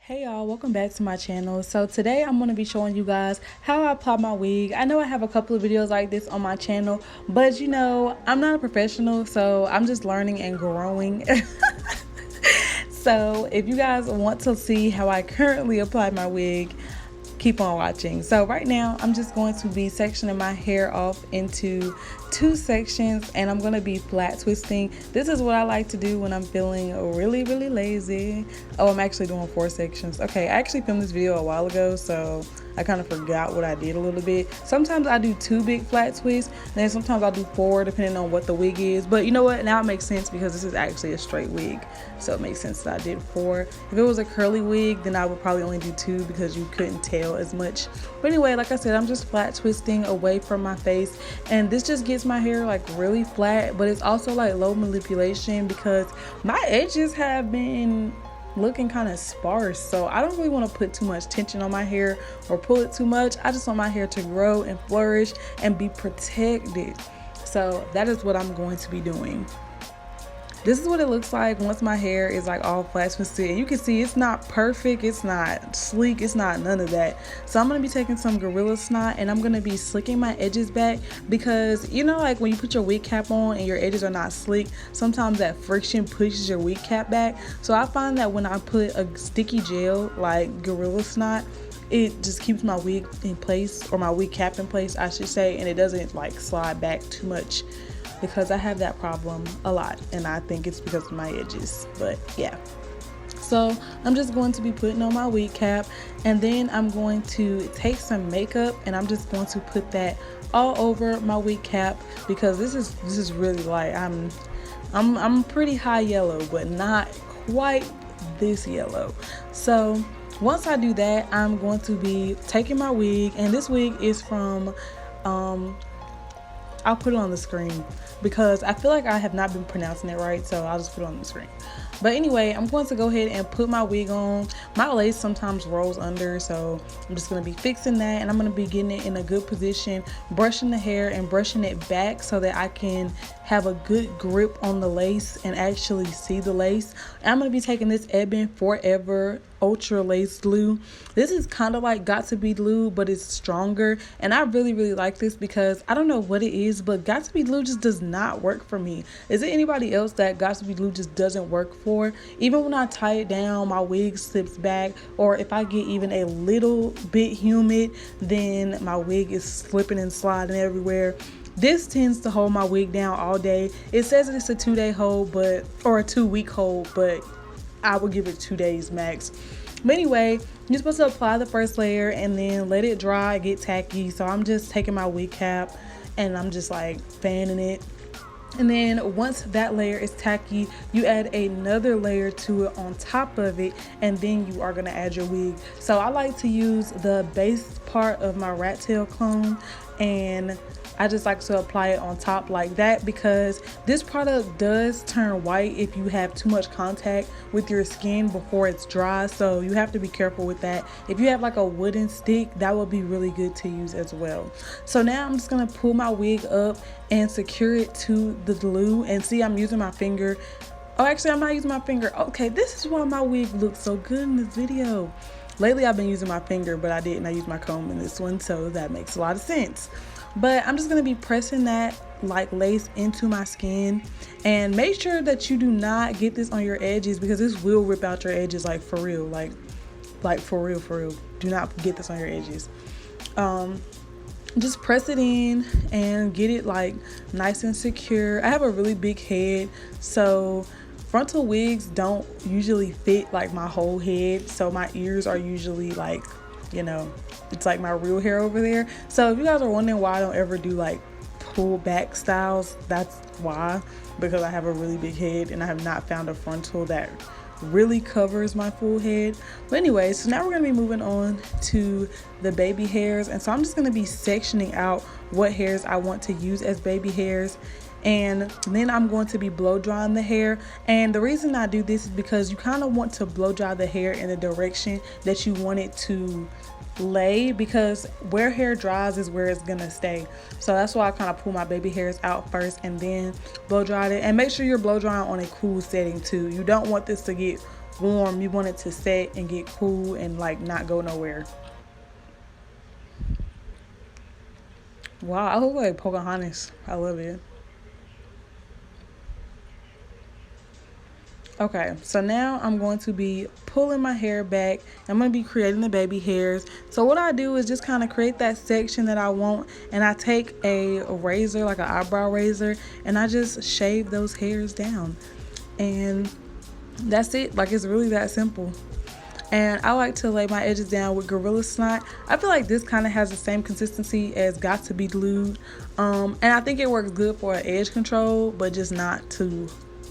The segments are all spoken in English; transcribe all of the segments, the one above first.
Hey y'all, welcome back to my channel. So today I'm going to be showing you guys how I apply my wig. I know I have a couple of videos like this on my channel, but you know, I'm not a professional, so I'm just learning and growing. So if you guys want to see how I currently apply my wig, keep on watching. So right now I'm just going to be sectioning my hair off into two sections, and I'm going to be flat twisting. This is what I like to do when I'm feeling really lazy. Oh, I'm actually doing 4 sections. Okay, I actually filmed this video a while ago, so I kind of forgot what I did a little bit. Sometimes I do 2 big flat twists, and then sometimes I'll do 4 depending on what the wig is. But you know what, now it makes sense because this is actually a straight wig, so it makes sense that I did 4. If it was a curly wig, then I would probably only do 2 because you couldn't tell as much. But anyway, like I said, I'm just flat twisting away from my face, and this just gets my hair like really flat, but it's also like low manipulation because my edges have been looking kind of sparse, so I don't really want to put too much tension on my hair or pull it too much. I just want my hair to grow and flourish and be protected. So that is what I'm going to be doing. This is what it looks like once my hair is like all flat twisted. You can see it's not perfect, it's not sleek, it's not none of that. So I'm going to be taking some Gorilla Snot and I'm going to be slicking my edges back because, you know, like when you put your wig cap on and your edges are not sleek, sometimes that friction pushes your wig cap back. So I find that when I put a sticky gel like Gorilla Snot, it just keeps my wig in place, or my wig cap in place I should say, and it doesn't like slide back too much, because I have that problem a lot and I think it's because of my edges. But yeah, so I'm just going to be putting on my wig cap, and then I'm going to take some makeup and I'm just going to put that all over my wig cap because this is really light. I'm pretty high yellow, but not quite this yellow. So once I do that, I'm going to be taking my wig, and this wig is from I'll put it on the screen because I feel like I have not been pronouncing it right, so I'll just put it on the screen. But anyway, I'm going to go ahead and put my wig on. My lace sometimes rolls under, so I'm just going to be fixing that, and I'm going to be getting it in a good position, brushing the hair and brushing it back so that I can have a good grip on the lace and actually see the lace. And I'm going to be taking this Ebin Forever Ultra Lace Glue. This is kind of like GOT2BE glue, but it's stronger, and I really like this because I don't know what it is, but GOT2BE glue just does not work for me. Is it anybody else that GOT2BE glue just doesn't work for? Even when I tie it down, my wig slips back, or if I get even a little bit humid, then my wig is slipping and sliding everywhere. This tends to hold my wig down all day. It says it's a 2-day hold, or a 2-week hold, but I would give it 2 days max. But anyway, you're supposed to apply the first layer and then let it dry, get tacky. So I'm just taking my wig cap and I'm just like fanning it. And then once that layer is tacky, you add another layer to it on top of it, and then you are going to add your wig. So I like to use the base part of my rat tail comb, and I just like to apply it on top like that because this product does turn white if you have too much contact with your skin before it's dry, so you have to be careful with that. If you have like a wooden stick, that would be really good to use as well. So now I'm just gonna pull my wig up and secure it to the glue, and see, I'm using my finger. Oh, actually I'm not using my finger. Okay, this is why my wig looks so good in this video. Lately I've been using my finger, but I used my comb in this one, so that makes a lot of sense. But I'm just going to be pressing that like lace into my skin, and make sure that you do not get this on your edges because this will rip out your edges, like for real, like for real. Do not get this on your edges. Just press it in and get it like nice and secure. I have a really big head, so frontal wigs don't usually fit like my whole head, so my ears are usually like, you know, it's like my real hair over there. So if you guys are wondering why I don't ever do like pull back styles, that's why, because I have a really big head and I have not found a frontal that really covers my full head. But anyway, so now we're going to be moving on to the baby hairs, and so I'm just going to be sectioning out what hairs I want to use as baby hairs, and then I'm going to be blow drying the hair. And the reason I do this is because you kind of want to blow dry the hair in the direction that you want it to lay, because where hair dries is where it's gonna stay. So that's why I kind of pull my baby hairs out first and then blow dry it. And make sure you're blow drying on a cool setting too. You don't want this to get warm, you want it to set and get cool and like not go nowhere. Wow, I look like Pocahontas. I love it. Okay, so now I'm going to be pulling my hair back. I'm going to be creating the baby hairs. So what I do is just kind of create that section that I want, and I take a razor, like an eyebrow razor, and I just shave those hairs down. And that's it. Like, it's really that simple. And I like to lay my edges down with Gorilla Snot. I feel like this kind of has the same consistency as Got2BE glued. And I think it works good for edge control, but just not to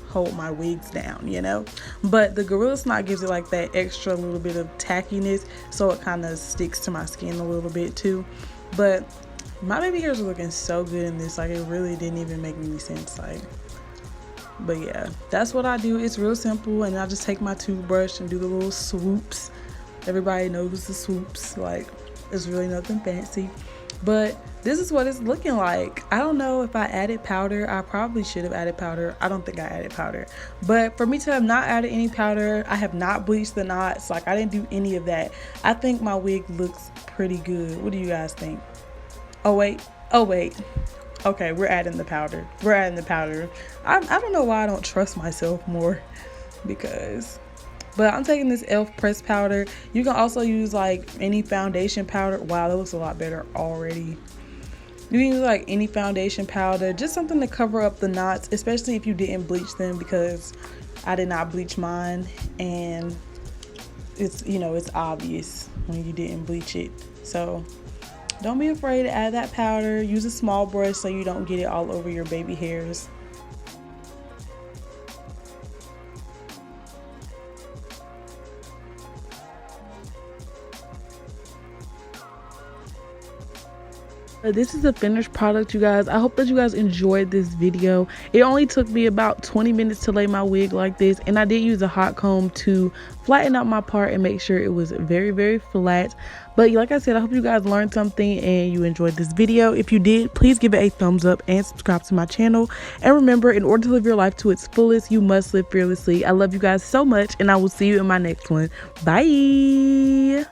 hold my wigs down, you know. But the Gorilla Snot gives it like that extra little bit of tackiness, so it kind of sticks to my skin a little bit too. But my baby hairs are looking so good in this, like it really didn't even make any sense, like. But yeah, that's what I do. It's real simple, and I just take my toothbrush and do the little swoops. Everybody knows the swoops, like it's really nothing fancy. But this is what it's looking like. I don't know if I added powder. I probably should have added powder. I don't think I added powder. But for me to have not added any powder, I have not bleached the knots. Like, I didn't do any of that. I think my wig looks pretty good. What do you guys think? Oh wait. Okay, we're adding the powder. I don't know why I don't trust myself more, but I'm taking this e.l.f. pressed powder. You can also use like any foundation powder. Wow, that looks a lot better already. You can use like any foundation powder, just something to cover up the knots, especially if you didn't bleach them, because I did not bleach mine, and it's, you know, it's obvious when you didn't bleach it. So don't be afraid to add that powder. Use a small brush so you don't get it all over your baby hairs. This is the finished product, you guys. I hope that you guys enjoyed this video. It only took me about 20 minutes to lay my wig like this, and I did use a hot comb to flatten out my part and make sure it was very, very flat. But like I said, I hope you guys learned something and you enjoyed this video. If you did, please give it a thumbs up and subscribe to my channel. And remember, in order to live your life to its fullest, you must live fearlessly. I love you guys so much, and I will see you in my next one. Bye.